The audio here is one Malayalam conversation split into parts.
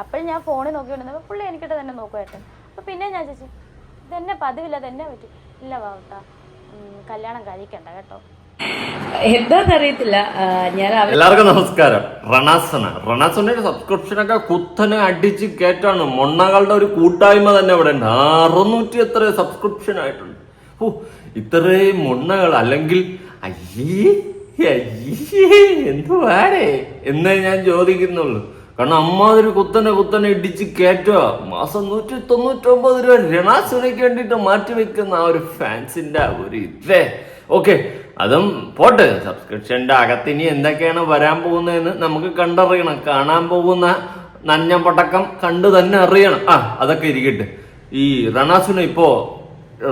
അപ്പോഴും ഞാൻ ഫോണിൽ നോക്കിക്കൊണ്ടിരുന്നപ്പോൾ പുള്ളി എനിക്കിട്ട് തന്നെ നോക്കുമായിട്ട്. അപ്പോൾ പിന്നെ ഞാൻ ചോദിച്ചു ഇതെന്നെ പതിവില്ല, അതെന്നെ പറ്റും. ഇല്ല വാവട്ടാ, കല്യാണം കഴിക്കണ്ട കേട്ടോ. എന്താന്നറിയത്തില്ല. ഞാൻ എല്ലാവർക്കും നമസ്കാരം. റണാസനയുടെ സബ്സ്ക്രിപ്ഷനൊക്കെ കുത്തനെ അടിച്ച് കയറ്റാണ്. മൊണ്ണകളുടെ ഒരു കൂട്ടായ്മ തന്നെ ഇവിടെ ഉണ്ട്. 600 എത്ര സബ്സ്ക്രിപ്ഷൻ ആയിട്ടുണ്ട്. ഇത്രയും മൊണ്ണകൾ അല്ലെങ്കിൽ അയ്യേ എന്തുവാടേ എന്നേ ഞാൻ ചോദിക്കുന്നുള്ളൂ. കാരണം അമ്മാതിരി കുത്തനെ ഇടിച്ച് കയറ്റുക. മാസം 199 രൂപ രണാസുനയ്ക്ക് വേണ്ടിയിട്ട് മാറ്റിവെക്കുന്ന ആ ഒരു ഫാൻസിന്റെ ഒരു ഇതേ. ഓക്കെ, അതും പോട്ടെ. സബ്സ്ക്രിപ്ഷന്റെ അകത്തിനി എന്തൊക്കെയാണ് വരാൻ പോകുന്നതെന്ന് നമുക്ക് കണ്ടറിയണം. കാണാൻ പോകുന്ന നഞ്ഞ പടക്കം കണ്ടു തന്നെ അറിയണം. അതൊക്കെ ഇരിക്കട്ടെ. ഈ രണാസുന ഇപ്പോ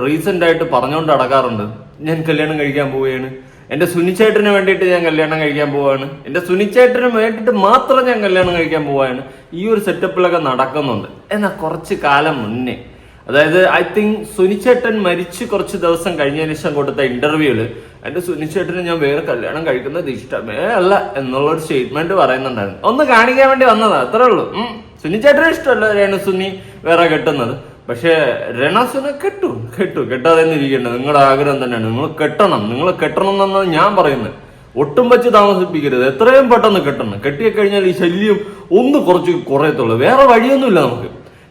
റീസെന്റ് ആയിട്ട് പറഞ്ഞുകൊണ്ട് നടക്കാറുണ്ട്, ഞാൻ കല്യാണം കഴിക്കാൻ പോവുകയാണ്, എന്റെ സുനിച്ചേട്ടന് വേണ്ടിയിട്ട് ഞാൻ കല്യാണം കഴിക്കാൻ പോവാണ്, എന്റെ സുനിച്ചേട്ടന് വേണ്ടിയിട്ട് മാത്രം ഞാൻ കല്യാണം കഴിക്കാൻ പോവാണ്. ഈ ഒരു സെറ്റപ്പിലൊക്കെ നടക്കുന്നുണ്ട്. എന്നാൽ കുറച്ച് കാലം മുന്നേ, അതായത് ഐ തിങ്ക് സുനിച്ചേട്ടൻ മരിച്ച് കുറച്ച് ദിവസം കഴിഞ്ഞതിന് ശേഷം കൊടുത്ത ഇന്റർവ്യൂല് എന്റെ സുനിച്ചേട്ടന് ഞാൻ വേറെ കല്യാണം കഴിക്കുന്നത് ഇഷ്ടമേ അല്ല എന്നുള്ളൊരു സ്റ്റേറ്റ്മെന്റ് പറയുന്നുണ്ടായിരുന്നു. ഒന്ന് കാണിക്കാൻ വേണ്ടി വന്നതാ, അത്രേ ഉള്ളൂ. സുനിച്ചേട്ടന് ഇഷ്ടമല്ല രേണുസുനി വേറെ കെട്ടുന്നത്. പക്ഷെ രണാസുന കെട്ടാതെ ഇരിക്കേണ്ടത് നിങ്ങളുടെ ആഗ്രഹം തന്നെയാണ്. നിങ്ങൾ കെട്ടണം എന്നാണ് ഞാൻ പറയുന്നത്. ഒട്ടും വെച്ച് താമസിപ്പിക്കരുത്. എത്രയും പെട്ടെന്ന് കെട്ടണം. കെട്ടിക്കഴിഞ്ഞാൽ ഈ ശല്യം ഒന്ന് കുറയത്തുള്ളൂ. വേറെ വഴിയൊന്നുമില്ല നമുക്ക്.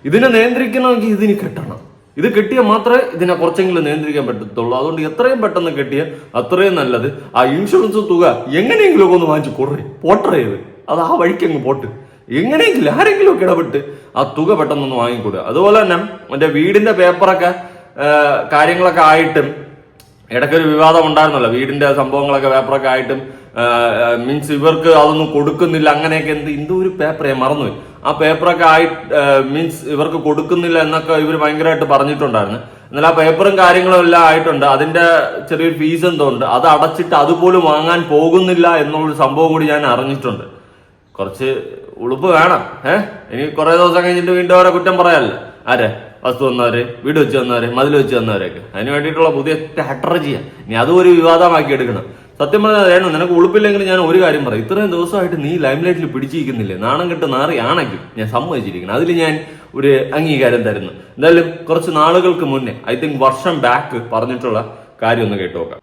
ഇതിനെ നിയന്ത്രിക്കണമെങ്കിൽ ഇതിന് കെട്ടണം. ഇത് കെട്ടിയാൽ മാത്രമേ ഇതിനെ കുറച്ചെങ്കിലും നിയന്ത്രിക്കാൻ പറ്റത്തുള്ളൂ. അതുകൊണ്ട് എത്രയും പെട്ടെന്ന് കെട്ടിയാൽ അത്രയും നല്ലത്. ആ ഇൻഷുറൻസ് തുക എങ്ങനെയെങ്കിലും ഒക്കെ ഒന്ന് വാങ്ങിച്ചു പോട്ടറേ അത് ആ വഴിക്കങ്ങ് പോട്ട്. എങ്ങനെയെങ്കിലും ആരെങ്കിലും ഒക്കെ ഇടപെട്ട് ആ തുക പെട്ടെന്നൊന്ന് വാങ്ങിക്കൊടുക്കുക. അതുപോലെ തന്നെ മറ്റേ വീടിന്റെ പേപ്പറൊക്കെ കാര്യങ്ങളൊക്കെ ആയിട്ടും ഇടയ്ക്കൊരു വിവാദം ഉണ്ടായിരുന്നല്ലോ. വീടിന്റെ സംഭവങ്ങളൊക്കെ പേപ്പറൊക്കെ ആയിട്ടും മീൻസ് ഇവർക്ക് അതൊന്നും കൊടുക്കുന്നില്ല, അങ്ങനെയൊക്കെ എന്തോ ഒരു പേപ്പർ ഞാൻ മറന്നുപോയി. ആ പേപ്പറൊക്കെ മീൻസ് ഇവർക്ക് കൊടുക്കുന്നില്ല എന്നൊക്കെ ഇവർ ഭയങ്കരമായിട്ട് പറഞ്ഞിട്ടുണ്ടായിരുന്നു. എന്നാൽ ആ പേപ്പറും കാര്യങ്ങളും എല്ലാം ആയിട്ടുണ്ട്. അതിന്റെ ചെറിയൊരു ഫീസ് എന്തോ ഉണ്ട്. അത് അടച്ചിട്ട് അതുപോലും വാങ്ങാൻ പോകുന്നില്ല എന്നുള്ളൊരു സംഭവം കൂടി ഞാൻ അറിഞ്ഞിട്ടുണ്ട്. കുറച്ച് ഉളുപ്പ് വേണം. ഇനി കുറെ ദിവസം കഴിഞ്ഞിട്ട് വീണ്ടും അവരെ കുറ്റം പറയാമല്ലോ. ആരെ വസ്തു വന്നവര്, വീട് വെച്ച് വന്നവര്, മതിൽ വെച്ച് വന്നവരൊക്കെ. അതിന് വേണ്ടിയിട്ടുള്ള പുതിയ സ്ട്രാറ്റജിയാണ്. ഇനി അതും ഒരു വിവാദമാക്കി എടുക്കണം. സത്യം പറഞ്ഞാൽ വേണം, നിനക്ക് ഉളുപ്പില്ലെങ്കിൽ ഞാൻ ഒരു കാര്യം പറയാം. ഇത്രയും ദിവസമായിട്ട് നീ ലൈം ലൈറ്റിൽ പിടിച്ചിരിക്കുന്നില്ലേ? നാണം കെട്ട് നാറിയാണെങ്കിൽ ഞാൻ സമ്മതിച്ചിരിക്കണം. അതിൽ ഞാൻ ഒരു അംഗീകാരം തരുന്നു. എന്തായാലും കുറച്ച് നാളുകൾക്ക് മുന്നേ, ഐ തിങ്ക് വർഷം ബാക്ക് പറഞ്ഞിട്ടുള്ള കാര്യം ഒന്ന് കേട്ടു നോക്കാം.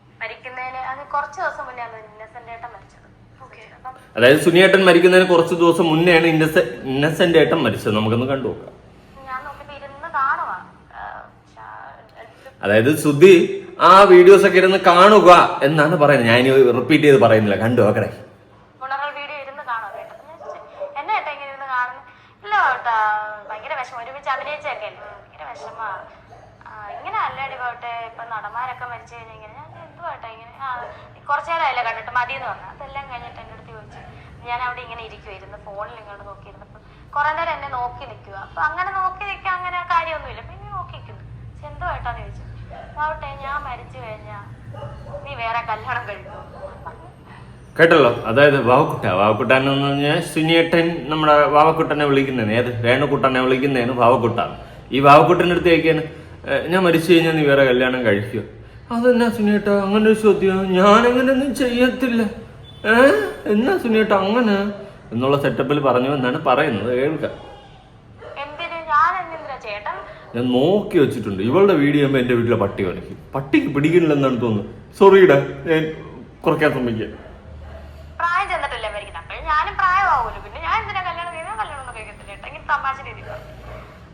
അതായത് സുനിയേട്ടൻ മരിക്കുന്നതിന് കുറച്ച് ദിവസം മുന്നെയാണ് ഇന്നസെന്റ് ഏട്ടൻ മരിച്ചത്. നമുക്കൊന്ന് കണ്ടു നോക്കാം. അതായത് സുധി ആ വീഡിയോസ് ഒക്കെ ഇരുന്ന് കാണുക എന്നാണ് പറയുന്നത്. ഞാൻ റിപ്പീറ്റ് ചെയ്ത് പറയുന്നില്ല, കണ്ടു നോക്കണേ. ഇങ്ങനെ അല്ലേടി പോട്ടെ, ഇപ്പൊ നടന്മാരൊക്കെ മരിച്ചു കഴിഞ്ഞാൽ ഇങ്ങനെ ഞാൻ എന്തുവാട്ടെ ഇങ്ങനെ കുറച്ചു നേരമല്ലേ കണ്ടിട്ട് മതിയെന്ന് പറഞ്ഞു. അതെല്ലാം കഴിഞ്ഞിട്ട് എൻ്റെ അടുത്ത് ചോദിച്ചു. ഞാൻ അവിടെ ഇങ്ങനെ ഇരിക്കുവായിരുന്നു, ഫോണിൽ ഇങ്ങോട്ട് നോക്കിയിരുന്നപ്പോൾ കുറെ നേരം എന്നെ നോക്കി നിൽക്കുക. അപ്പൊ അങ്ങനെ നോക്കി നിൽക്കുക അങ്ങനെ കാര്യമൊന്നുമില്ല. പിന്നെ നോക്കി നിൽക്കുന്നു. പക്ഷെ എന്തുവായിട്ടാന്ന് ചോദിച്ചു. ആവട്ടെ, ഞാൻ മരിച്ചു കഴിഞ്ഞാ നീ വേറെ കല്യാണം കഴിക്കും. കേട്ടല്ലോ. അതായത് വാവക്കുട്ടൻ എന്ന് പറഞ്ഞാൽ സുനിയേട്ടൻ നമ്മുടെ വാവക്കുട്ടനെ വിളിക്കുന്നതിന്, ഏത് രേണുക്കുട്ടനെ വിളിക്കുന്നതിന് വാവക്കുട്ടാണ്. ഈ വാവക്കുട്ടൻ്റെ അടുത്ത് ചോദിക്കാൻ, ഞാൻ മരിച്ചു കഴിഞ്ഞാൽ നീ വേറെ കല്യാണം കഴിക്കുക. അതെന്നാ സുനിയേട്ട അങ്ങനെ ഒരു ചോദ്യം? ഞാനങ്ങനെയൊന്നും ചെയ്യത്തില്ല. എന്നാ സുനിയേട്ട അങ്ങനെ എന്നുള്ള സെറ്റപ്പിൽ പറഞ്ഞു എന്നാണ് പറയുന്നത്. കേൾക്കാം. ഞാൻ നോക്കി വെച്ചിട്ടുണ്ട്. ഇവളുടെ വീഡിയോ ആകുമ്പോൾ എന്റെ വീട്ടിലെ പട്ടി കാണിക്കും. പട്ടിക്ക് പിടിക്കണില്ലെന്നാണ് തോന്നുന്നു. സോറിയുടെ ഞാൻ കുറയ്ക്കാൻ ശ്രമിക്കുക. പ്രായം ചെന്നിട്ടല്ലേ മരിക്കുന്നത്. അപ്പോൾ ഞാനും പ്രായമാവുമല്ലോ. പിന്നെ ഞാൻ എന്തിനാ കല്യാണം ചെയ്താൽ കല്യാണം ഒന്നും കഴിക്കത്തില്ല കേട്ടോ. ഇങ്ങനെ തമാശ രീതിയിൽ.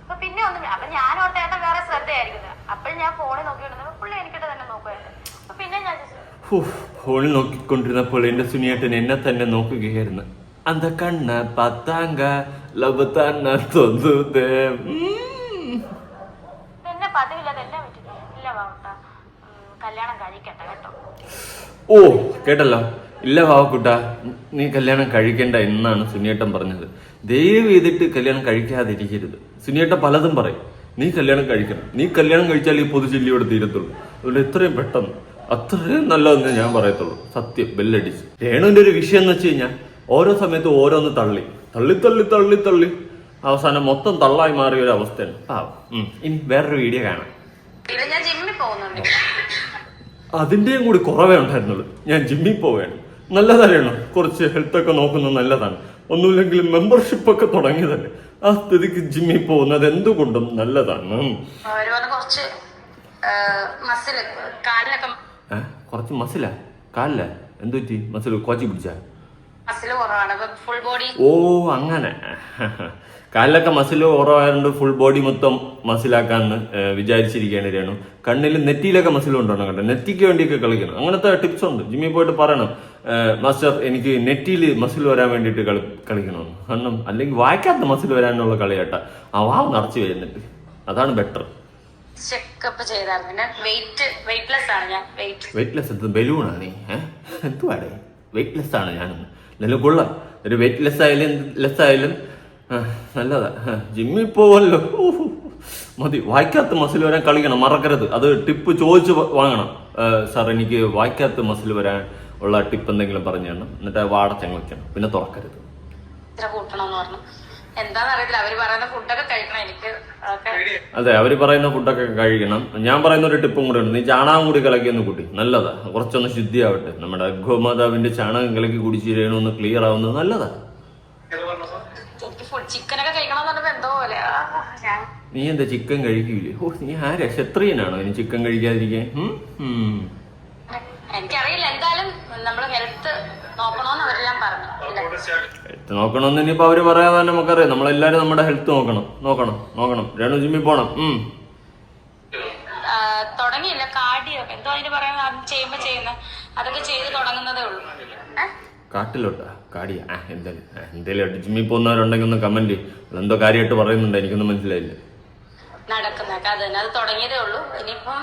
അപ്പൊ പിന്നെ ഒന്നും അപ്പൊ ഞാൻ ഓർത്തേട്ടൻ വേറെ ശ്രദ്ധയായിരിക്കുന്നത്. അപ്പോൾ ഞാൻ ഫോണിൽ നോക്കിയിരുന്നത് പുള്ളി എനിക്കിട്ട് തന്നെ നോക്കുമായിരുന്നു. അപ്പൊ പിന്നെ ഞാൻ ഫോണിൽ നോക്കിക്കൊണ്ടിരുന്നപ്പോൾ എന്റെ സുനിയേട്ടൻ എന്നെ തന്നെ നോക്കുകയായിരുന്നു. അന്ത കണ്ണ പത്താങ്ക ലവ് തന്നെ തോന്നുന്നേ. ഓ കേട്ടല്ലോ. ഇല്ല വാവക്കുട്ട, നീ കല്യാണം കഴിക്കണ്ട എന്നാണ് സുനിയേട്ടൻ പറഞ്ഞത്. ദയവ് ചെയ്തിട്ട് കല്യാണം കഴിക്കാതിരിക്കരുത്. സുനിയേട്ടൻ പലതും പറയും. നീ കല്യാണം കഴിക്കണം, നീ കല്യാണം കഴിച്ചാൽ ഈ പൊതുചെല്ലിയോടെ തീരത്തുള്ളൂ. അതുകൊണ്ട് എത്രയും പെട്ടെന്ന് അത്രയും നല്ലതെന്ന് ഞാൻ പറയത്തുള്ളൂ. സത്യം ബെല്ലടിച്ച്. രേണുവിന്റെ ഒരു വിഷയം എന്ന് വെച്ച് കഴിഞ്ഞാൽ ഓരോ സമയത്തും ഓരോന്ന് തള്ളി തള്ളി തള്ളി തള്ളി തള്ളി അവസാനം മൊത്തം തള്ളായി മാറിയ ഒരു അവസ്ഥയാണ്. ഇനി വേറൊരു വീഡിയോ കാണാം. അതിന്റെയും കൂടി കുറവേ ഉണ്ടായിരുന്നുള്ളൂ. ഞാൻ ജിമ്മിൽ പോവുകയാണ്. നല്ലതറിയണം, കുറച്ച് ഹെൽത്ത് ഒക്കെ നോക്കുന്നത് നല്ലതാണ്. ഒന്നുമില്ലെങ്കിലും മെമ്പർഷിപ്പ് ഒക്കെ തുടങ്ങിയതല്ലേ. ആ സ്ഥിതിക്ക് ജിമ്മിൽ പോകുന്നത് എന്തുകൊണ്ടും നല്ലതാണ്. കുറച്ച് മസില് കാലിനൊക്കെ കുറച്ച് മസിലാ കാലില്ല എന്തു പറ്റി? മസിൽ കോച്ചി പിടിച്ചാ? മസില് കുറവാണ്, ഫുൾ ബോഡി. ഓ അങ്ങനെ. കാലിലൊക്കെ മസിൽ കുറവായതുകൊണ്ട് ഫുൾ ബോഡി മൊത്തം മസിലാക്കാന്ന് വിചാരിച്ചിരിക്കുകയാണ് രേണു. കണ്ണിൽ നെറ്റിയിലൊക്കെ മസിൽ കൊണ്ടുവരണം കേട്ടോ. നെറ്റിക്ക് വേണ്ടിയൊക്കെ കളിക്കണം. അങ്ങനത്തെ ടിപ്സ് ഉണ്ട്. ജിമ്മിൽ പോയിട്ട് പറയണം, മാസ്റ്റർ എനിക്ക് നെറ്റിയിൽ മസിൽ വരാൻ വേണ്ടിയിട്ട് കളിക്കണമെന്ന്. കാരണം അല്ലെങ്കിൽ വായിക്കാത്ത മസിൽ വരാനുള്ള കളി കേട്ടാ. ആ വാവ് നിറച്ച് വരുന്നുണ്ട്, അതാണ് ബെറ്റർ. ചെക്കപ്പ് ചെയ്തായിരുന്നു. വെയിറ്റ്ലെസ് ആണ് ഞാൻ. വെയിറ്റ്ലെസ് എന്ത് ബലൂണാണ്? എന്തുവാടേ വെയിറ്റ്ലെസ് ആണ് ഞാനൊന്ന്. എന്നാലും കൊള്ളാം. ഒരു വെയിറ്റ്ലെസ് ആയാലും ലെസ് ആയാലും നല്ലതാ. ജിമ്മിൽ പോവല്ലോ മതി. വായിക്കാത്ത മസിൽ വരാൻ കളിക്കണം, മറക്കരുത്. അത് ടിപ്പ് ചോദിച്ച് വാങ്ങണം. സാർ എനിക്ക് വായിക്കാത്ത മസിൽ വരാൻ ഉള്ള ടിപ്പ് എന്തെങ്കിലും പറഞ്ഞു തരണം. എന്നിട്ട് വാടച്ചങ്ങ് വെക്കണം, പിന്നെ തുറക്കരുത്. എന്താന്നറിയില്ല, അവര് പറയുന്ന ഫുഡൊക്കെ കഴിക്കണം. എനിക്ക് അതെ, അവര് പറയുന്ന ഫുഡൊക്കെ കഴിക്കണം. ഞാൻ പറയുന്ന ഒരു ടിപ്പും കൂടെ ഉണ്ട്. നീ ചാണകം കൂടി കലക്കിയൊന്ന് കൂട്ടി, നല്ലതാ. കുറച്ചൊന്ന് ശുദ്ധിയാവട്ടെ. നമ്മുടെ ഗോമാതാവിന്റെ ചാണകം കലക്കി കുടിച്ചിരേണം, ഒന്ന് ക്ലിയർ ആവുന്നത് നല്ലതാ. ചിക്കനൊക്കെ കഴിക്കണം എന്തോ പോലെ. നീ എന്താ ചിക്കൻ കഴിക്കൂലേ? ഓ, നീ ആരാ ക്ഷത്രിയനാണോ ഇനി ചിക്കൻ കഴിക്കാതിരിക്കാൻ? എനിക്കറിയില്ല. എന്തായാലും നമ്മള് ഹെൽത്ത് നോക്കണോന്ന് അവരെല്ലാം പറഞ്ഞു. ഹെൽത്ത് നോക്കണമെന്ന് ഇനിയിപ്പോ അവര് പറയാതെ തന്നെ നമുക്കറിയാം. നമ്മളെല്ലാരും നമ്മുടെ ഹെൽത്ത് നോക്കണം. രേണു ജിമ്മിൽ പോണം. തുടങ്ങിയില്ല. കാർഡിയോ എന്തോ അതിന് പറയുന്നത് ചെയ്യുന്ന അതൊക്കെ ചെയ്ത് തുടങ്ങുന്നതേ ഉള്ളൂ. കാട്ടിലോട്ടാ കാടിയ എന്തേലും ജിമ്മിൽ പോകുന്നവരുണ്ടെങ്കിൽ ഒന്ന് കമന്റ്. എന്തോ കാര്യമായിട്ട് പറയുന്നുണ്ട്, എനിക്കൊന്നും മനസ്സിലായില്ല. നടക്കുന്നൊക്കെ അത് തുടങ്ങിയതേ ഉള്ളൂ. ഇനിയിപ്പം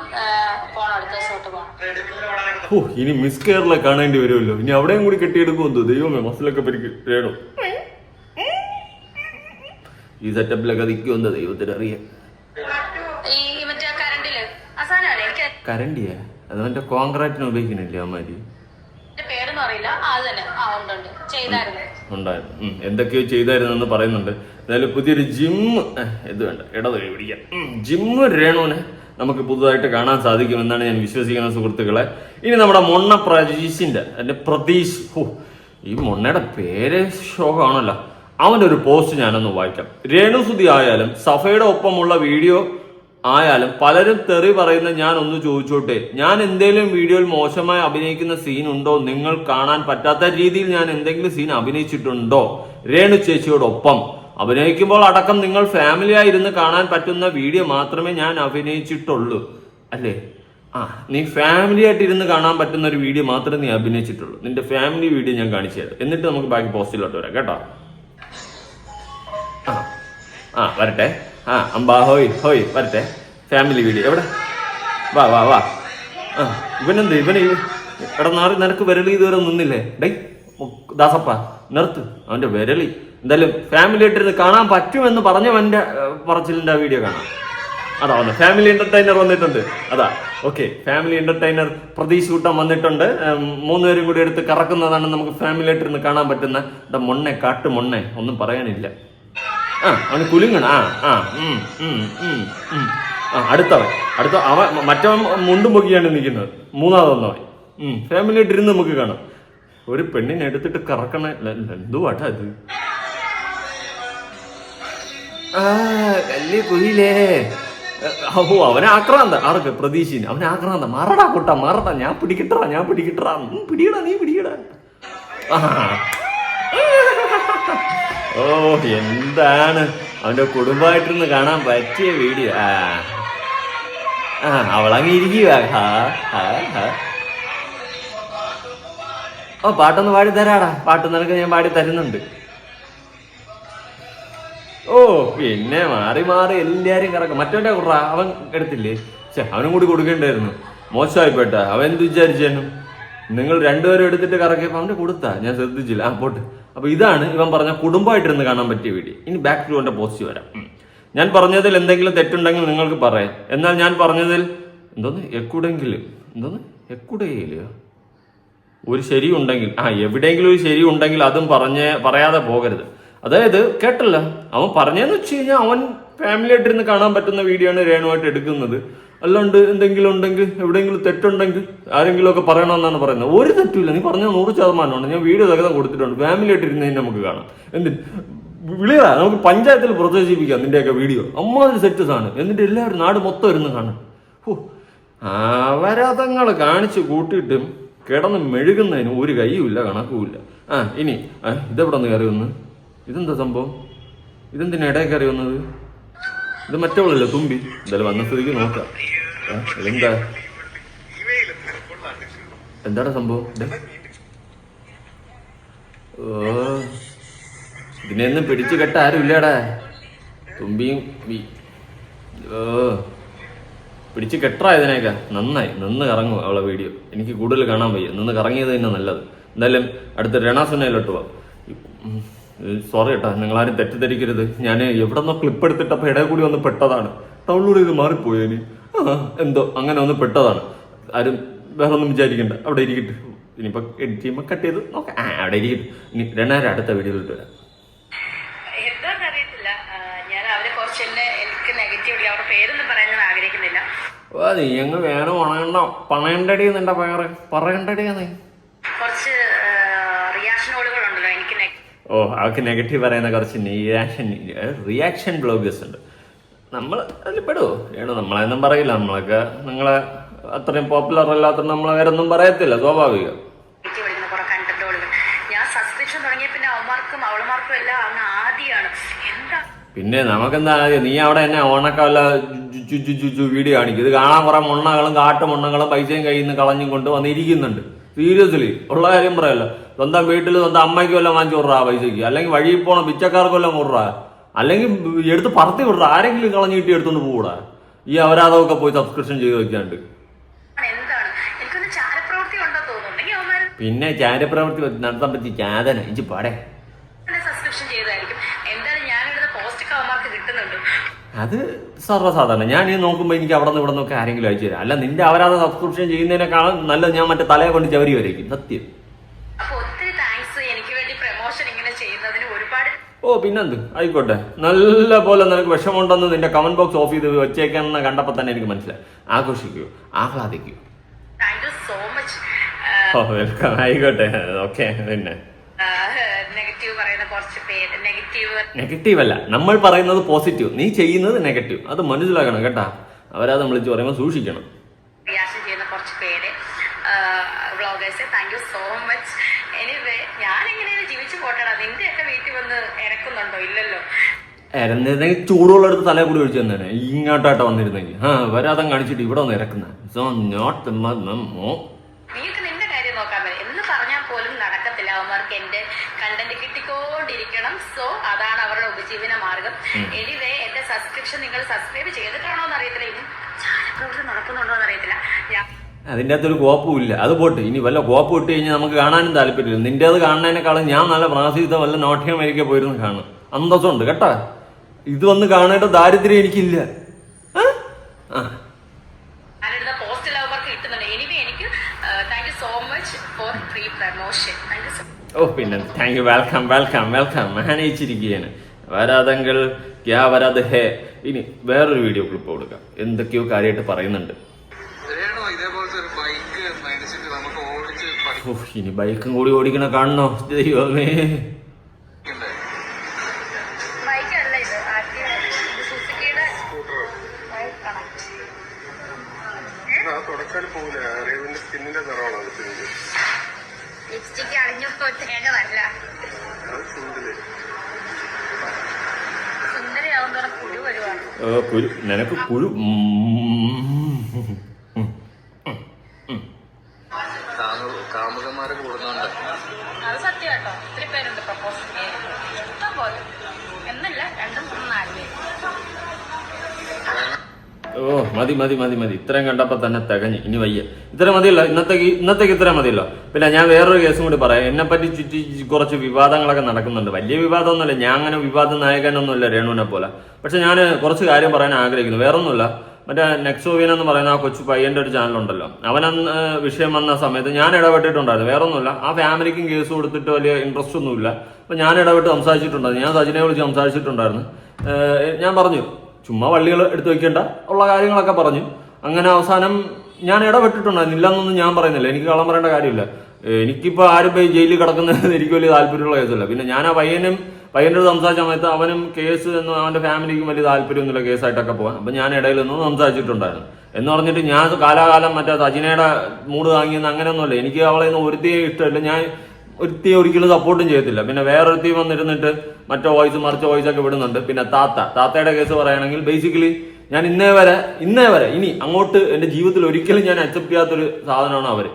പോണം, അടുത്ത ദിവസമായിട്ട് പോണം. ഓ, ഇനി മിസ് കേരള കാണേണ്ടി വരുമല്ലോ. ഇനി അവിടെയും കൂടി കെട്ടിയെടുക്കുമെന്തോ. ദൈവമേ, മസിലൊക്കെ രേണു ഈ സെറ്റപ്പിലൊക്കെ നിൽക്കുമെന്തോ ദൈവത്തിന് അറിയാം. ഈ മറ്റേ കരണ്ടില് കരണ്ടിയാ? അത് മറ്റേ കോൺക്രീറ്റിന് ഉപയോഗിക്കുന്നില്ലേ അവന്മാര്? പേരൊന്നും അറിയില്ല. അത് തന്നെ ഉണ്ടായിരുന്നു. എന്തൊക്കെയോ ചെയ്തായിരുന്നു പറയുന്നുണ്ട്. എന്തായാലും പുതിയൊരു ജിമ്മ് ഇത് വേണ്ട ഇടതൊഴി പിടിക്കാം. ജിമ്മ് രേണുവിനെ നമുക്ക് പുതുതായിട്ട് കാണാൻ സാധിക്കുമെന്നാണ് ഞാൻ വിശ്വസിക്കുന്ന സുഹൃത്തുക്കളെ. ഇനി നമ്മുടെ മൊണ്ണ പ്രതീഷ്, ഈ മൊണ്ണയുടെ പേര് ശോകമാണല്ലോ. അവന്റെ ഒരു പോസ്റ്റ് ഞാനൊന്ന് വായിക്കാം. രേണുസുതി ആയാലും സഫയുടെ ഒപ്പമുള്ള വീഡിയോ ആയാലും പലരും തെറി പറയുന്ന ഞാൻ ഒന്ന് ചോദിച്ചോട്ടെ, ഞാൻ എന്തെങ്കിലും വീഡിയോയിൽ മോശമായി അഭിനയിക്കുന്ന സീൻ ഉണ്ടോ? നിങ്ങൾ കാണാൻ പറ്റാത്ത രീതിയിൽ ഞാൻ എന്തെങ്കിലും സീൻ അഭിനയിച്ചിട്ടുണ്ടോ? രേണു ചേച്ചിയോടൊപ്പം അഭിനയിക്കുമ്പോൾ അടക്കം നിങ്ങൾ ഫാമിലിയായിരുന്ന് കാണാൻ പറ്റുന്ന വീഡിയോ മാത്രമേ ഞാൻ അഭിനയിച്ചിട്ടുള്ളൂ അല്ലേ? നീ ഫാമിലി ആയിട്ട് ഇരുന്ന് കാണാൻ പറ്റുന്ന ഒരു വീഡിയോ മാത്രമേ നീ അഭിനയിച്ചിട്ടുള്ളൂ. നിന്റെ ഫാമിലി വീഡിയോ ഞാൻ കാണിച്ചു തരാം. എന്നിട്ട് നമുക്ക് ബാക്കി പോസ്റ്റിലോട്ട് വരാം കേട്ടോ. വരട്ടെ. അമ്പാ ഹോയ് വരട്ടെ. ഫാമിലി വീഡിയോ എവിടെ? വാ. ഇവനെന്ത് എടാ നാറി, നിനക്ക് വിരളി ഇതുവരെ നിന്നില്ലേ? ഡേ ദാസപ്പ നിർത്ത് അവന്റെ വിരളി. എന്തായാലും ഫാമിലി ആയിട്ടിരുന്ന് കാണാൻ പറ്റുമെന്ന് പറഞ്ഞവന്റെ പറച്ചിലിന്റെ വീഡിയോ കാണാം. അതാ വന്നു, ഫാമിലി എന്റർടൈനർ വന്നിട്ടുണ്ട്. അതാ ഓക്കെ, ഫാമിലി എന്റർടൈനർ പ്രതീഷ് കൂട്ടം വന്നിട്ടുണ്ട്. 3 പേരും കൂടി എടുത്ത് കറക്കുന്നതാണ് നമുക്ക് ഫാമിലി ആയിട്ടിരുന്ന് കാണാൻ പറ്റുന്ന മൊണ്ണെ കാട്ടു മൊണ്ണെ. ഒന്നും പറയാനില്ല. അവന് കുലുങ്ങണ. അടുത്ത അവൻ മറ്റവൻ മുണ്ടും പൊക്കിയാണ് നിൽക്കുന്നത്. 3ാമതൊന്നവൻ ഫാമിലി ആയിട്ടിരുന്ന് നമുക്ക് കാണാം. ഒരു പെണ്ണിനെ എടുത്തിട്ട് കറക്കണ എന്തുവാട്ടാ ഇത്? കല്ല് കുയിലേ. അവനെ ആക്രാന്ത. ആർക്ക്? പ്രതീക്ഷിന് അവനെ ആക്രാന്ത. മാറടാ കൂട്ടാ, മാറടാ. ഞാൻ പിടിക്കട്ടാ. പിടിയടാ, നീ പിടിയടാ. ഓ, എന്താണ് അവന്റെ കുടുംബമായിട്ടിരുന്ന് കാണാൻ പറ്റിയ വീഡിയോ. അവളങ്ങ് ഇരിക്കുക. പാട്ടൊന്ന് പാടി തരാടാ. പാട്ട് നിനക്ക് ഞാൻ പാടി തരുന്നുണ്ട്. പിന്നെ മാറി എല്ലാരും കറക്കും. മറ്റവന്റെ കുറ അവൻ എടുത്തില്ലേ? അവനും കൂടി കൊടുക്കേണ്ടായിരുന്നു. മോശമായിപ്പോട്ട. അവൻ എന്ത് വിചാരിച്ചു? നിങ്ങൾ 2 പേരും എടുത്തിട്ട് കറക്കിയപ്പോ അവന്റെ കൊടുത്താ, ഞാൻ ശ്രദ്ധിച്ചില്ല. പോട്ട്. അപ്പൊ ഇതാണ് ഇവൻ പറഞ്ഞ കുടുംബമായിട്ടിരുന്ന് കാണാൻ പറ്റിയ വീഡിയോ. ഇനി ബാക്ക് ടു അവന്റെ പോസ്റ്റ് വരാം. ഞാൻ പറഞ്ഞതിൽ എന്തെങ്കിലും തെറ്റുണ്ടെങ്കിൽ നിങ്ങൾക്ക് പറയാം. എന്നാൽ ഞാൻ പറഞ്ഞതിൽ എക്കുടെങ്കിലും ഒരു ശരി ഉണ്ടെങ്കിൽ, എവിടെയെങ്കിലും ഒരു ശരി ഉണ്ടെങ്കിൽ അതും പറയാതെ പോകരുത്. അതായത് കേട്ടല്ല, അവൻ പറഞ്ഞതെന്ന് വെച്ച് കഴിഞ്ഞാൽ അവൻ ഫാമിലി ആയിട്ടിരുന്ന് കാണാൻ പറ്റുന്ന വീഡിയോ ആണ് രേണുവായിട്ട് എടുക്കുന്നത്. അല്ലാണ്ട് എന്തെങ്കിലും ഉണ്ടെങ്കിൽ, എവിടെയെങ്കിലും തെറ്റുണ്ടെങ്കിൽ ആരെങ്കിലും ഒക്കെ പറയണമെന്നാണ് പറയുന്നത്. ഒരു തെറ്റില്ല. നീ പറഞ്ഞ 100% ഞാൻ വീഡിയോ തകർന്ന് കൊടുത്തിട്ടുണ്ട്. ഫാമിലി ആയിട്ടിരുന്ന് നമുക്ക് കാണാം. വിളിയടാ, നമുക്ക് പഞ്ചായത്തിൽ പ്രദർശിപ്പിക്കാം നിന്റെയൊക്കെ വീഡിയോ. അമ്മാതിരി സെറ്റ് സാധനം. എന്നിട്ട് എല്ലാവരും നാട് മൊത്തം ഇരുന്ന് കാണും. അവരതങ്ങൾ കാണിച്ച് കൂട്ടിയിട്ടും കിടന്ന് മെഴുകുന്നതിന് ഒരു കയ്യുമില്ല, കണക്കുമില്ല. ഇനി ഇതെവിടെ നിന്ന് കയറി വന്ന്? ഇതെന്താ സംഭവം? ഇതെന്തിനാ ഇടയിൽ കയറി വന്നത്? ഇത് മറ്റവളല്ലേ തുമ്പി? എന്തായാലും വന്ന സ്ഥിതിക്ക് നോക്കാം. ഇതെന്താ, എന്താണ് സംഭവം? ഇതിനെയൊന്നും പിടിച്ചു കെട്ട ആരും ഇല്ലടാ. തുമ്പിയും പിടിച്ച് കെട്ടാ ഇതിനേക്കാ. നന്നായി നിന്ന് കറങ്ങും അവളെ വീഡിയോ. എനിക്ക് കൂടുതൽ കാണാൻ വയ്യ. നിന്ന് കറങ്ങിയത് തന്നെ നല്ലത്. എന്തായാലും അടുത്ത രണാസുനയിലോട്ട് പോവാം. സോറി കേട്ടോ, നിങ്ങളാരും തെറ്റിദ്ധരിക്കരുത്. ഞാൻ എവിടെ നിന്നോ ക്ലിപ്പ് എടുത്തിട്ടപ്പോൾ ഇടയിൽ കൂടി ഒന്ന് പെട്ടതാണ്. ഡൗൺലോഡ് ചെയ്ത് മാറിപ്പോയി. ഇനി എന്തോ അങ്ങനെ ഒന്ന് പെട്ടതാണ്. ആരും വേറെ ഒന്നും വിചാരിക്കണ്ട. അവിടെ ഇരിക്കട്ടെ. ഇനിയിപ്പോൾ എഡിറ്റ് ചെയ്യുമ്പോൾ കട്ട് ചെയ്ത് നോക്കാം. അവിടെ ഇരിക്കട്ടെ. ഇനി രണ്ടായിരം അടുത്ത വീഡിയോയിലിട്ട് വരാം. എന്താണെന്നറിയത്തില്ല, ഞാൻ അവരെ കുറച്ച് എനിക്ക് നെഗറ്റീവ് അവരുടെ പേരൊന്നും പറയാൻ ഞാൻ ആഗ്രഹിക്കുന്നില്ല. നീ അങ്ങ് വേണം പണയണ്ടടി എന്നെ പറയണ്ടടിയാന്നേ. കുറച്ച് റിയാക്ഷനുകളുണ്ടല്ലോ എനിക്ക്. അവർക്ക് നെഗറ്റീവ് പറയുന്ന കുറച്ച് റിയാക്ഷൻ ബ്ലോഗേഴ്സ് ഉണ്ട്. നമ്മൾ അതിൽ പെടുവോ? നമ്മളെന്നും പറയില്ല. നമ്മളൊക്കെ നിങ്ങളെ അത്രയും പോപ്പുലർ അല്ലാത്ത നമ്മളെ വേറൊന്നും പറയത്തില്ല. സ്വാഭാവികം. ഞാൻ സബ്സ്ക്രിപ്ഷൻ തുടങ്ങിയ പിന്നെ അവന്മാർക്കും അവളുമാർക്കും എല്ലാം അങ്ങ് ആദ്യമാണ്. എന്താ പിന്നെ നമുക്കെന്താ ആദ്യം? നീ അവിടെ എന്നെ ഓണക്കല്ല വീഡിയോ കാണിക്കും. ഇത് കാണാൻ കുറെ മുണ്ണകളും കാട്ടുമുണ്ണകളും പൈസയും കയ്യിൽ നിന്ന് കളഞ്ഞും കൊണ്ട് വന്നിരിക്കുന്നുണ്ട്. സീരിയസ്ലി ഉള്ള കാര്യം പറയല്ല. സ്വന്തം വീട്ടിൽ സ്വന്തം അമ്മയ്ക്ക് വല്ലതും വാങ്ങിച്ചു വിട്രാ പൈസക്ക്, അല്ലെങ്കിൽ വഴിയിൽ പോണ പിച്ചക്കാർക്ക് വല്ലതും വിട്രാ, അല്ലെങ്കിൽ എടുത്ത് പറത്തി വിട്രാ. ആരെങ്കിലും കളഞ്ഞു കിട്ടി എടുത്തോണ്ട് പോകൂടാ. ഈ അപരാധമൊക്കെ പോയി സബ്സ്ക്രിപ്ഷൻ ചെയ്ത് വെക്കാണ്ട്. പിന്നെ ചാരപ്രവൃത്തി നടത്താൻ പറ്റി ചാതന ഇഞ്ചി പാടെ. അത് സർവ്വസാധാരണ. ഞാൻ ഈ നോക്കുമ്പോൾ എനിക്ക് അവിടെ നിന്ന് ഇവിടെ നിന്നൊക്കെ ആരെങ്കിലും അയച്ചു തരാം. അല്ല, നിന്റെ അവരാധ സബ്സ്ക്രിപ്ഷൻ ചെയ്യുന്നതിനേക്കാളും നല്ലത് ഞാൻ മറ്റേ തലയെ കൊണ്ട് ചവരി വരയ്ക്കും. സത്യം. പിന്നെന്ത് ആയിക്കോട്ടെ. നല്ല പോലെ നിനക്ക് വിഷമമുണ്ടെന്ന് നിന്റെ കമന്റ് ബോക്സ് ഓഫ് ചെയ്ത് വെച്ചേക്കാന്ന് കണ്ടപ്പോൾ തന്നെ എനിക്ക് മനസ്സിലായി. ആഘോഷിക്കൂ, ആഹ്ലാദിക്കൂ. വെൽക്കം. ആയിക്കോട്ടെ. ഓക്കെ. പിന്നെ നെഗറ്റീവ് അല്ല, നമ്മൾ പറയുന്നത് പോസിറ്റീവ്, നീ ചെയ്യുന്നത് നെഗറ്റീവ്. അത് മനസ്സിലാക്കണം കേട്ടാ. അവരാത് വിളിച്ച് പറയുമ്പോൾ സൂക്ഷിക്കണം. ഇറന്നിരുന്നെങ്കിൽ ചൂടുള്ള എടുത്ത് തലയെ കൂടി ഒഴിച്ചു തന്നെ ഇങ്ങോട്ടായിട്ട് വന്നിരുന്നെങ്കിൽ വരാതം കാണിച്ചിട്ട് ഇവിടെ വന്ന് ഇറക്കുന്ന. സോ നോട്ട് എന്റെ കണ്ടന്റ് കിട്ടിക്കൊണ്ടിരിക്കണം. സോ അതാണ് അവരുടെ ഉപജീവന മാർഗം. എനിവേ എന്റെ സബ്സ്ക്രിപ്ഷൻ നിങ്ങൾ സബ്സ്ക്രൈബ് ചെയ്തിട്ടാണോ എന്ന് അറിയത്തില്ല. ഇനി ചാനൽ നടക്കുന്നുണ്ടോ എന്ന് അറിയത്തില്ല. അതിൻ്റെ അകത്തൊരു കോപ്പും ഇല്ല. അത് പോട്ട്. ഇനി വല്ല കോപ്പ് ഇട്ട് കഴിഞ്ഞാൽ നമുക്ക് കാണാനും താല്പര്യമില്ല. നിന്റെ അത് കാണുന്നതിനേക്കാളും ഞാൻ നല്ല പ്രാസീതം വല്ല നോട്ടിയം അമേരിക്ക പോയിരുന്നു കാണും. അന്തസ്സുണ്ട് കേട്ടാ. ഇത് വന്ന് കാണേണ്ട ദാരിദ്ര്യം എനിക്കില്ല. പിന്നെ thank you. Welcome welcome welcome. മഹാനയിച്ചിരിക്കുകയാണ്. വരാതെങ്കിൽ ക്യാ വരാതെ ഹേ. ഇനി വേറൊരു വീഡിയോ ക്ലിപ്പ് കൊടുക്കാം. എന്തൊക്കെയോ കാര്യമായിട്ട് പറയുന്നുണ്ട്. ഇനി ബൈക്കും കൂടി ഓടിക്കണ കാണണോ? ദൈവമേ. നിനക്ക് കുരു അത് സത്യം കേട്ടോ. ഒത്തിരി പേരുണ്ട് പ്രപ്പോസ് ഇഷ്ടം പോലെ. എന്നല്ല 2-3-4 മതി മതി മതി മതി. ഇത്രയും കണ്ടപ്പോ തന്നെ തികഞ്ഞ്. ഇനി വയ്യ. ഇത്ര മതിയല്ലോ ഇന്നത്തേക്ക് ഇത്ര മതിയല്ലോ. പിന്നെ ഞാൻ വേറൊരു കേസും കൂടി പറയാം. എന്നെ പറ്റി ചുറ്റി കുറച്ച് വിവാദങ്ങളൊക്കെ നടക്കുന്നുണ്ട്. വലിയ വിവാദമൊന്നുമില്ല. ഞാൻ അങ്ങനെ വിവാദ നായകനൊന്നുമില്ല രേണുവിനെ പോലെ. പക്ഷെ ഞാൻ കുറച്ച് കാര്യം പറയാൻ ആഗ്രഹിക്കുന്നു. വേറൊന്നുമില്ല. മറ്റേ നെക്സോവിയൻ എന്ന് പറയുന്ന ആ കൊച്ചു പയ്യന്റെ ഒരു ചാനലുണ്ടല്ലോ, അവനന്ന് വിഷയം വന്ന സമയത്ത് ഞാൻ ഇടപെട്ടിട്ടുണ്ടായിരുന്നു. വേറൊന്നുമില്ല, ആ ഫാമിലിക്കും കേസ് കൊടുത്തിട്ട് വലിയ ഇൻട്രസ്റ്റ് ഒന്നുമില്ല. അപ്പൊ ഞാൻ ഇടപെട്ട് സംസാരിച്ചിട്ടുണ്ടായിരുന്നു. ഞാൻ സജിനെ വിളിച്ച് സംസാരിച്ചിട്ടുണ്ടായിരുന്നു. ഞാൻ പറഞ്ഞു ചുമ്മാ വള്ളികൾ എടുത്തു വെക്കേണ്ട ഉള്ള കാര്യങ്ങളൊക്കെ പറഞ്ഞു. അങ്ങനെ അവസാനം ഞാൻ ഇടപെട്ടിട്ടുണ്ടായിരുന്നു. ഇല്ലെന്നൊന്നും ഞാൻ പറയുന്നില്ല. എനിക്ക് കള്ളം പറയേണ്ട കാര്യമില്ല. എനിക്കിപ്പോൾ ആരും പോയി ജയിലിൽ കിടക്കുന്നത് എനിക്ക് വലിയ താല്പര്യമുള്ള കേസല്ല. പിന്നെ ഞാൻ ആ പയ്യനും പയ്യൻ്റെ സംസാരിച്ച സമയത്ത് അവനും കേസ് എന്ന് അവന്റെ ഫാമിലിക്കും വലിയ താല്പര്യമൊന്നുമില്ല കേസായിട്ടൊക്കെ പോകാൻ. അപ്പൊ ഞാൻ ഇടയിൽ നിന്ന് സംസാരിച്ചിട്ടുണ്ടായിരുന്നു. എന്ന് പറഞ്ഞിട്ട് ഞാൻ കാലാകാലം മറ്റേ സജിനയുടെ മൂഡ് വാങ്ങിയെന്ന് അങ്ങനെയൊന്നുമല്ല. എനിക്ക് അവളെ നിന്ന് ഒരുത്തിയെ ഇഷ്ടമില്ല. ഞാൻ ഒരുത്തിയെ ഒരിക്കലും സപ്പോർട്ടും ചെയ്യത്തില്ല. പിന്നെ വേറൊരുത്തി വന്നിരുന്നിട്ട് മറ്റേ വോയിസ് മറിച്ച വോയിസൊക്കെ വിടുന്നുണ്ട്. പിന്നെ താത്തയുടെ കേസ് പറയുകയാണെങ്കിൽ ബേസിക്കലി ഞാൻ ഇന്നേ വരെ ഇനി അങ്ങോട്ട് എന്റെ ജീവിതത്തിൽ ഒരിക്കലും ഞാൻ അക്സെപ്റ്റ് ചെയ്യാത്തൊരു സാധനമാണ് അവർ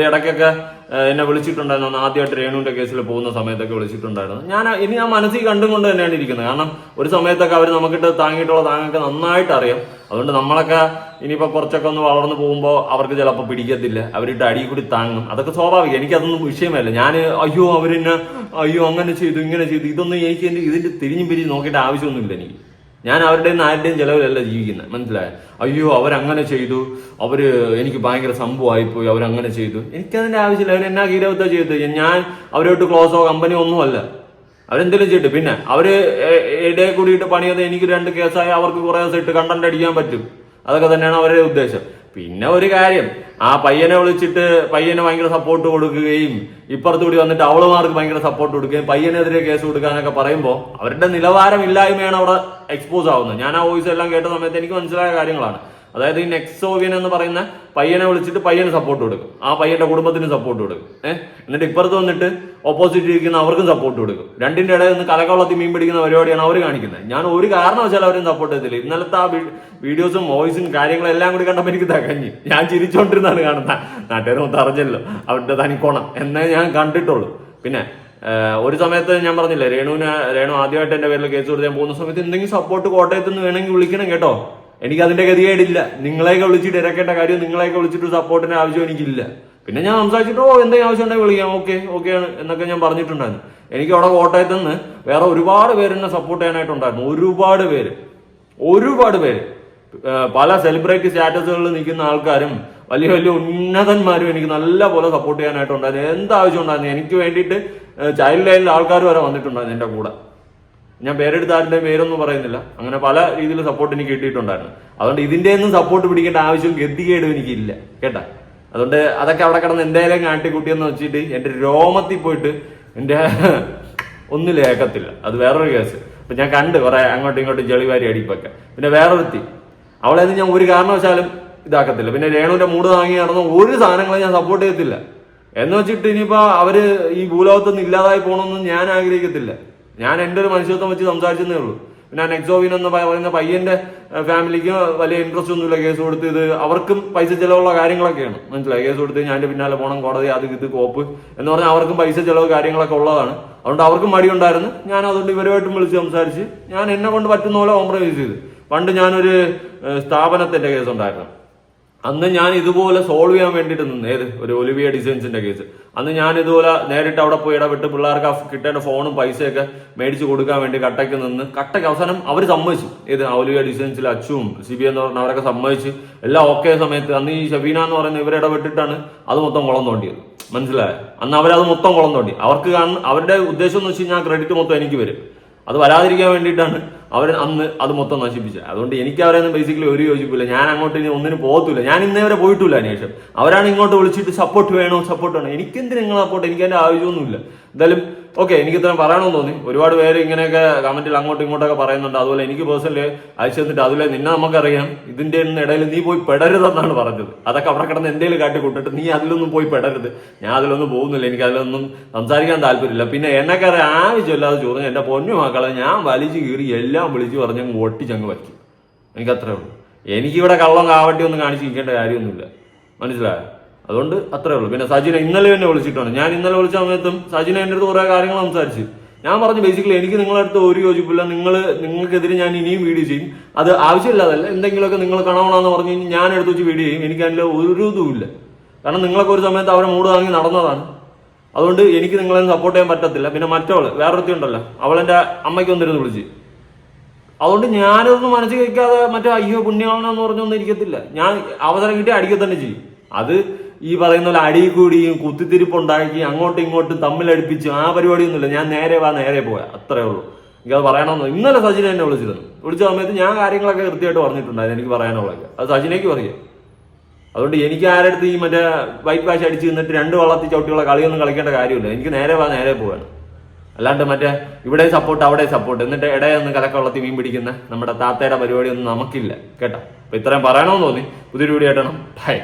ഇടയ്ക്കൊക്കെ എന്നെ വിളിച്ചിട്ടുണ്ടായിരുന്നു. ആദ്യമായിട്ട് രേണുവിന്റെ കേസിൽ പോകുന്ന സമയത്തൊക്കെ വിളിച്ചിട്ടുണ്ടായിരുന്നു. ഞാൻ മനസ്സിൽ കണ്ടും കൊണ്ട് തന്നെയാണ് ഇരിക്കുന്നത്. കാരണം ഒരു സമയത്തൊക്കെ അവർ നമുക്കിട്ട് താങ്ങിയിട്ടുള്ള താങ്ങൊക്കെ നന്നായിട്ട് അറിയാം. അതുകൊണ്ട് നമ്മളൊക്കെ ഇനിയിപ്പോൾ കുറച്ചൊക്കെ ഒന്ന് വളർന്നു പോകുമ്പോൾ അവർക്ക് ചിലപ്പോൾ പിടിക്കത്തില്ല, അവരിട്ട് അടി കൂടി താങ്ങും. അതൊക്കെ സ്വാഭാവികം. എനിക്കതൊന്നും വിഷയമല്ല. ഞാൻ അയ്യോ അങ്ങനെ ചെയ്തു ഇങ്ങനെ ചെയ്തു ഇതൊന്നും എനിക്ക് ഇതിന്റെ തിരിഞ്ഞും പിരിഞ്ഞ് നോക്കിയിട്ട് ആവശ്യമൊന്നുമില്ല എനിക്ക്. ഞാൻ അവരുടെയും ആരുടെയും ചെലവിലല്ല ജീവിക്കുന്നത്, മനസ്സിലായോ? അയ്യോ അവരങ്ങനെ ചെയ്തു, എനിക്ക് ഭയങ്കര സംഭവമായിപ്പോയി, അവരങ്ങനെ ചെയ്തു. എനിക്കതിന്റെ ആവശ്യമില്ല. അവരെന്നാ ഗീരവത്ത ചെയ്ത് ഞാൻ അവരോട്ട് ക്ലോസോ കമ്പനിയോ ഒന്നുമല്ല. അവരെന്തെങ്കിലും ചെയ്തിട്ട് പിന്നെ ഇടയിൽ കൂടിയിട്ട് പണിയത് എനിക്ക് 2 കേസായി അവർക്ക് കുറെ ദിവസം ഇട്ട് കണ്ടന്റ് അടിക്കാൻ പറ്റും. അതൊക്കെ തന്നെയാണ് അവരുടെ ഉദ്ദേശം. പിന്നെ ഒരു കാര്യം, ആ പയ്യനെ വിളിച്ചിട്ട് പയ്യന് ഭയങ്കര സപ്പോർട്ട് കൊടുക്കുകയും ഇപ്പുറത്തുകൂടി വന്നിട്ട് അവളുമാർക്ക് ഭയങ്കര സപ്പോർട്ട് കൊടുക്കുകയും പയ്യനെതിരെ കേസ് കൊടുക്കാനൊക്കെ പറയുമ്പോൾ അവരുടെ നിലവാരമില്ലായ്മയാണ് അവിടെ എക്സ്പോസ് ആവുന്നത്. ഞാൻ ആ വോയിസ് എല്ലാം കേട്ട സമയത്ത് എനിക്ക് മനസ്സിലായ കാര്യങ്ങളാണ്. അതായത് ഈ നെക്സോവിയൻ എന്ന് പറയുന്ന പയ്യനെ വിളിച്ചിട്ട് പയ്യന് സപ്പോർട്ട് കൊടുക്കും, ആ പയ്യന്റെ കുടുംബത്തിന് സപ്പോർട്ട് കൊടുക്കും. എന്നിട്ട് ഇപ്പുറത്ത് വന്നിട്ട് ഓപ്പോസിറ്റ് ഇരിക്കുന്ന അവർക്കും സപ്പോർട്ട് കൊടുക്കും. രണ്ടിന്റെ ഇടയിൽ നിന്ന് കലക്കവളത്തിൽ മീൻ പിടിക്കുന്ന പരിപാടിയാണ് അവർ കാണിക്കുന്നത്. ഞാൻ ഒരു കാരണവശാലും അവരും സപ്പോർട്ട് ചെയ്തില്ല. ഇന്നലത്തെ ആ വീഡിയോസും വോയിസും കാര്യങ്ങളും എല്ലാം കൂടി കണ്ടപ്പോൾ എനിക്ക് തകഞ്ഞു. ഞാൻ ചിരിച്ചോണ്ടിരുന്നാണ് കാണുന്നത്. നാട്ടുകാർ മൊത്തം അറിഞ്ഞല്ലോ അവരുടെ തനിക്കോണം എന്നേ ഞാൻ കണ്ടിട്ടുള്ളൂ. പിന്നെ ഒരു സമയത്ത് ഞാൻ പറഞ്ഞില്ലേ, രേണു ആദ്യമായിട്ട് എന്റെ പേരിൽ കേസ് കൊടുത്ത് ഞാൻ പോകുന്ന സമയത്ത് എന്തെങ്കിലും സപ്പോർട്ട് കോട്ടയത്ത് നിന്ന് വേണമെങ്കിൽ വിളിക്കണം കേട്ടോ. എനിക്ക് അതിന്റെ ഗതികേടില്ല. നിങ്ങളെയൊക്കെ വിളിച്ചിട്ട് ഇരക്കേണ്ട കാര്യം, നിങ്ങളെയൊക്കെ വിളിച്ചിട്ട് സപ്പോർട്ടിന്റെ ആവശ്യം എനിക്കില്ല. പിന്നെ ഞാൻ സംസാരിച്ചിട്ട് എന്തെങ്കിലും ആവശ്യം ഉണ്ടെങ്കിൽ വിളിക്കാം, ഓക്കെയാണ് എന്നൊക്കെ ഞാൻ പറഞ്ഞിട്ടുണ്ടായിരുന്നു. എനിക്ക് അവിടെ കോട്ടയത്ത് നിന്ന് വേറെ ഒരുപാട് പേര് എന്നെ സപ്പോർട്ട് ചെയ്യാനായിട്ടുണ്ടായിരുന്നു. ഒരുപാട് പേര് പല സെലിബ്രിറ്റി സ്റ്റാറ്റസുകളിൽ നിൽക്കുന്ന ആൾക്കാരും വലിയ വലിയ ഉന്നതന്മാരും എനിക്ക് നല്ല പോലെ സപ്പോർട്ട് ചെയ്യാനായിട്ടുണ്ടായിരുന്നു. എന്താവശ്യം ഉണ്ടായിരുന്നു എനിക്ക് വേണ്ടിയിട്ട് ചൈൽഡ് ലൈനിൽ ആൾക്കാർ വരെ വന്നിട്ടുണ്ടായിരുന്നു എൻ്റെ കൂടെ. ഞാൻ പേരെടുത്ത് ആരുടെയും പേരൊന്നും പറയുന്നില്ല. അങ്ങനെ പല രീതിയിൽ സപ്പോർട്ട് എനിക്ക് കിട്ടിയിട്ടുണ്ടായിരുന്നു. അതുകൊണ്ട് ഇതിന്റെ ഒന്നും സപ്പോർട്ട് പിടിക്കേണ്ട ആവശ്യവും ഗതികേടും എനിക്കില്ല കേട്ടാ. അതുകൊണ്ട് അതൊക്കെ അവിടെ കിടന്ന് എന്തായാലും കാട്ടിക്കൂട്ടിയെന്ന് വെച്ചിട്ട് എന്റെ രോമത്തിൽ പോയിട്ട് എന്റെ ഒന്നും ലേക്കത്തില്ല. അത് വേറൊരു കേസ്. അപ്പൊ ഞാൻ കണ്ട് കുറെ അങ്ങോട്ടും ഇങ്ങോട്ടും ചെളിവാരി അടിപ്പൊക്കെ. പിന്നെ വേറൊരുത്തി, അവളെ ഞാൻ ഒരു കാരണവശാലും ഇതാക്കത്തില്ല. പിന്നെ രേണുവിന്റെ മൂട് വാങ്ങി നടന്ന ഒരു സാധനങ്ങളും ഞാൻ സപ്പോർട്ട് ചെയ്യത്തില്ല. എന്ന് വെച്ചിട്ട് ഇനിയിപ്പോ അവര് ഈ ഭൂലോകത്തൊന്നും ഇല്ലാതായി പോകണമെന്നും ഞാൻ ആഗ്രഹിക്കത്തില്ല. ഞാൻ എൻ്റെ ഒരു മനുഷ്യത്വം വെച്ച് സംസാരിച്ചതേ ഉള്ളൂ. പിന്നെ നെക്സോവിൻ എന്ന് പറയുന്ന പയ്യന്റെ ഫാമിലിക്ക് വലിയ ഇൻട്രസ്റ്റ് ഒന്നുമില്ല കേസ് കൊടുത്ത്. ഇത് അവർക്കും പൈസ ചെലവുള്ള കാര്യങ്ങളൊക്കെയാണ്, മനസ്സിലായി. കേസ് കൊടുത്ത് ഞാൻ എൻ്റെ പിന്നാലെ പോകണം, കോടതി അത് ഇത് കോപ്പ് എന്ന് പറഞ്ഞാൽ അവർക്കും പൈസ ചെലവ് കാര്യങ്ങളൊക്കെ ഉള്ളതാണ്. അതുകൊണ്ട് അവർക്കും മടിയുണ്ടായിരുന്നു. ഞാൻ അതുകൊണ്ട് ഇവരുമായിട്ടും വിളിച്ച് സംസാരിച്ച് ഞാൻ എന്നെ കൊണ്ട് പറ്റുന്ന പോലെ കോംപ്രമൈസ് ചെയ്ത്. പണ്ട് ഞാനൊരു സ്ഥാപനത്തിന്റെ കേസ് ഉണ്ടായിരുന്നു. അന്ന് ഞാൻ ഇതുപോലെ സോൾവ് ചെയ്യാൻ വേണ്ടിയിട്ട് നിന്ന്, ഒരു ഒലിവിയ ഡിസൈൻസിന്റെ കേസ്. അന്ന് ഞാൻ ഇതുപോലെ നേരിട്ട് അവിടെ പോയി ഇടപെട്ട് പിള്ളേർക്ക് കിട്ടേണ്ട ഫോണും പൈസയൊക്കെ മേടിച്ചു കൊടുക്കാൻ വേണ്ടി കട്ടയ്ക്ക് നിന്ന് അവസാനം അവർ സമ്മതിച്ചു. ഒലിവിയ ഡിസൈൻസിൽ അച്ചുവും സിബി എന്ന് പറഞ്ഞ അവരൊക്കെ സമ്മതിച്ച് എല്ലാം ഓക്കെ സമയത്ത് അന്ന് ഈ ഷബീന എന്ന് പറയുന്ന ഇവരിടപെട്ടിട്ടാണ് അത് മൊത്തം കുളം തോണ്ടിയത്, മനസ്സിലായോ? അന്ന് അവരത് മൊത്തം കുളം തോണ്ടി. അവർക്ക് അവരുടെ ഉദ്ദേശം എന്ന് വെച്ച് കഴിഞ്ഞാൽ ക്രെഡിറ്റ് മൊത്തം എനിക്ക് വരും. അത് വരാതിരിക്കാൻ വേണ്ടിയിട്ടാണ് അവർ അന്ന് അത് മൊത്തം നശിപ്പിച്ചത്. അതുകൊണ്ട് എനിക്ക് അവരെയൊന്നും ബേസിക്കലി ഒരു യോജിപ്പില്ല. ഞാൻ അങ്ങോട്ട് ഇനി ഒന്നിനും പോകത്തില്ല. ഞാൻ ഇന്നേ വരെ പോയിട്ടില്ല. അന്വേഷണം അവരാണ് ഇങ്ങോട്ട് വിളിച്ചിട്ട് സപ്പോർട്ട് വേണോ. എനിക്കെന്തിന് നിങ്ങൾ സപ്പോർട്ട്? എനിക്ക് അതിന്റെ ആവശ്യമൊന്നുമില്ല. എന്തായാലും ഓക്കെ, എനിക്ക് ഇത്രയും പറയണമെന്ന് തോന്നി. ഒരുപാട് പേര് ഇങ്ങനെയൊക്കെ കമന്റിൽ അങ്ങോട്ടും ഇങ്ങോട്ടൊക്കെ പറയുന്നുണ്ട്. അതുപോലെ എനിക്ക് പേഴ്സണലി അയച്ചു തന്നിട്ട് അതിലെ നിന്നെ നമുക്കറിയാം, ഇതിന്റെ ഇടയിൽ നീ പോയി പെടരുതെന്നാണ് പറഞ്ഞത്. അതൊക്കെ അവിടെ കിടന്ന് എന്തെങ്കിലും കാട്ടിക്കൂട്ടിട്ട് നീ അതിലൊന്നും പോയി പെടരുത്. ഞാൻ അതിലൊന്നും പോകുന്നില്ല. എനിക്ക് അതിലൊന്നും സംസാരിക്കാൻ താല്പര്യമില്ല. പിന്നെ എന്നെക്കാരെ ആവശ്യമില്ലാതെ ചോദിച്ചു എന്റെ പൊന്നു മക്കളെ ഞാൻ വലിച്ചു കീറി എല്ലാം വിളിച്ചു പറഞ്ഞങ്ങ് ഒട്ടിച്ചങ്ങ് വയ്ക്കും. എനിക്കത്രേ ഉള്ളൂ. എനിക്കിവിടെ കള്ളം കാവട്ടി ഒന്നും കാണിച്ച് നിൽക്കേണ്ട കാര്യമൊന്നുമില്ല, മനസ്സിലായോ? അതുകൊണ്ട് അത്രേ ഉള്ളൂ. പിന്നെ സജിന ഇന്നലെ എന്നെ വിളിച്ചിട്ടാണ്. ഞാൻ ഇന്നലെ വിളിച്ച സമയത്തും സജിന എൻ്റെ അടുത്ത് കുറെ കാര്യങ്ങൾ സംസാരിച്ച് ഞാൻ പറഞ്ഞു ബേസിക്കലി എനിക്ക് നിങ്ങളുടെ അടുത്ത് ഒരു യോജിപ്പില്ല. നിങ്ങൾക്കെതിരെ ഞാൻ ഇനിയും വീഡിയോ ചെയ്യും. അത് ആവശ്യമില്ലാതല്ല, എന്തെങ്കിലുമൊക്കെ നിങ്ങൾ കാണണമെന്ന് പറഞ്ഞ് ഞാൻ എടുത്ത് വെച്ച് വീഡിയോ ചെയ്യും. എനിക്ക് അതിൽ ഒരു ഇതുമില്ല. കാരണം നിങ്ങളൊക്കെ ഒരു സമയത്ത് അവരെ മൂട് വാങ്ങി നടന്നതാണ്. അതുകൊണ്ട് എനിക്ക് നിങ്ങളെ സപ്പോർട്ട് ചെയ്യാൻ പറ്റത്തില്ല. പിന്നെ മറ്റവള് വേറൊരുത്തി ഉണ്ടല്ലോ, അവളെന്റെ അമ്മയ്ക്ക് വന്നിരുന്ന് വിളിച്ച്. അതുകൊണ്ട് ഞാനൊന്നും മനസ്സിൽ വയ്ക്കാതെ മറ്റേ അയ്യോ പുണ്യമാണെന്ന് പറഞ്ഞൊന്നും ഇരിക്കത്തില്ല. ഞാൻ അവസരം കിട്ടി അടിക്കുക തന്നെ ചെയ്യും. അത് ഈ പറയുന്ന പോലെ അടി കൂടിയും കുത്തിത്തിരിപ്പുണ്ടാക്കി അങ്ങോട്ടും ഇങ്ങോട്ടും തമ്മിലടിപ്പിച്ച് ആ പരിപാടിയൊന്നുമില്ല. ഞാൻ നേരെ പോയാ അത്രേ ഉള്ളൂ. എനിക്കത് പറയണമെന്ന്. ഇന്നലെ സജിന എന്നെ വിളിച്ച സമയത്ത് ഞാൻ കാര്യങ്ങളൊക്കെ കൃത്യമായിട്ട് പറഞ്ഞിട്ടുണ്ടായിരുന്നു. എനിക്ക് പറയാനുള്ളതൊക്കെ അത് സജിനയ്ക്ക് പറയാം. അതുകൊണ്ട് എനിക്ക് ആരടുത്ത് ഈ മറ്റേ വൈറ്റ് വാഷ് അടിച്ച് നിന്നിട്ട് 2 വള്ളത്തിൽ ചവിട്ടിയുള്ള കളിയൊന്നും കളിക്കേണ്ട കാര്യമില്ല. എനിക്ക് നേരെ പോവാണ്. അല്ലാണ്ട് മറ്റേ ഇവിടെ സപ്പോർട്ട് അവിടെ സപ്പോർട്ട് എന്നിട്ട് ഇടയൊന്ന് കലക്കവെള്ളത്തിൽ മീൻ പിടിക്കുന്ന നമ്മുടെ താത്തയുടെ പരിപാടിയൊന്നും നമുക്കില്ല കേട്ടോ. അപ്പൊ ഇത്രയും പറയണമെന്ന് തോന്നി. പുതിയൊരു വീഡിയോ ആയിട്ടാണ്. ബൈ.